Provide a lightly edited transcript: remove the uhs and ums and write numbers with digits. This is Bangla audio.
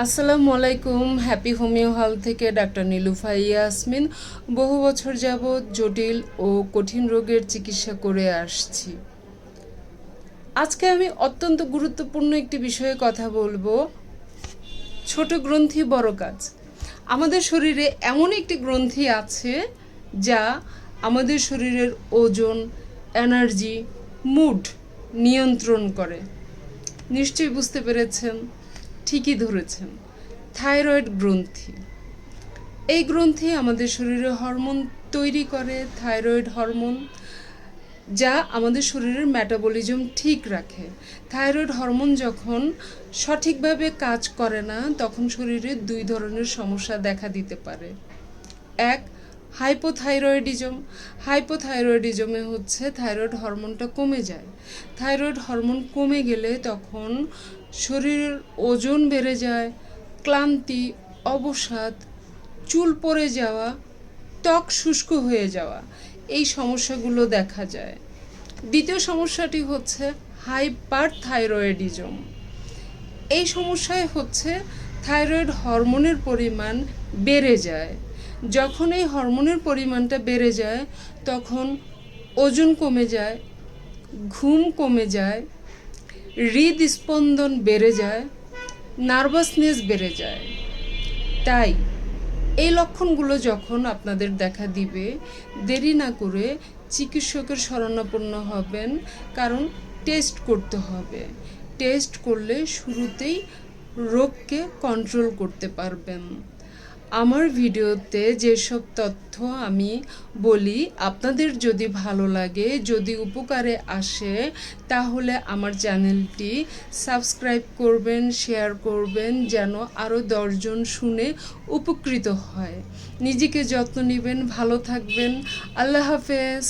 আসসালামু আলাইকুম। হ্যাপি হোমিও হল থেকে ডাক্তার নীলুফা ইয়াসমিন। বহু বছর যাবৎ জটিল ও কঠিন রোগের চিকিৎসা করে আসছি। আজকে আমি অত্যন্ত গুরুত্বপূর্ণ একটি বিষয়ে কথা বলবো। ছোট গ্রন্থি বড় কাজ। আমাদের শরীরে এমন একটি গ্রন্থি আছে যা আমাদের শরীরের ওজন, এনার্জি, মুড নিয়ন্ত্রণ করে। নিশ্চয়ই বুঝতে পেরেছেন, ঠিকই ধরেছেন, থাইরয়েড গ্রন্থি। এই গ্রন্থি আমাদের শরীরে হরমোন তৈরি করে, থাইরয়েড হরমোন, যা আমাদের শরীরের মেটাবলিজম ঠিক রাখে। থাইরয়েড হরমোন যখন সঠিকভাবে কাজ করে না, তখন শরীরে দুই ধরনের সমস্যা দেখা দিতে পারে। এক, হাইপোথাইরয়েডিজম। হাইপোথাইরয়েডিজমে হচ্ছে থাইরয়েড হরমোনটা কমে যায়। থাইরয়েড হরমোন কমে গেলে তখন শরীরের ওজন বেড়ে যায়, ক্লান্তি, অবসাদ, চুল পড়ে যাওয়া, ত্বক শুষ্ক হয়ে যাওয়া, এই সমস্যাগুলো দেখা যায়। দ্বিতীয় সমস্যাটি হচ্ছে হাইপারথাইরয়েডিজম। এই সমস্যায় হচ্ছে থাইরয়েড হরমোনের পরিমাণ বেড়ে যায়। যখন এই হরমোনের পরিমাণটা বেড়ে যায় তখন ওজন কমে যায়, ঘুম কমে যায়, হৃদস্পন্দন বেড়ে যায়, নার্ভাসনেস বেড়ে যায়। তাই এই লক্ষণগুলো যখন আপনাদের দেখা দিবে, দেরি না করে চিকিৎসকের শরণাপন্ন হবেন, কারণ টেস্ট করতে হবে। টেস্ট করলে শুরুতেই রোগকে কন্ট্রোল করতে পারবেন। আমার ভিডিওতে যেসব তথ্য আমি বলি, আপনাদের যদি ভালো লাগে, যদি উপকারে আসে, তাহলে আমার চ্যানেলটি সাবস্ক্রাইব করবেন, শেয়ার করবেন, যেন আরও 10 জন শুনে উপকৃত হয়। নিজেকে যত্ন নেবেন, ভালো থাকবেন। আল্লাহ হাফেজ।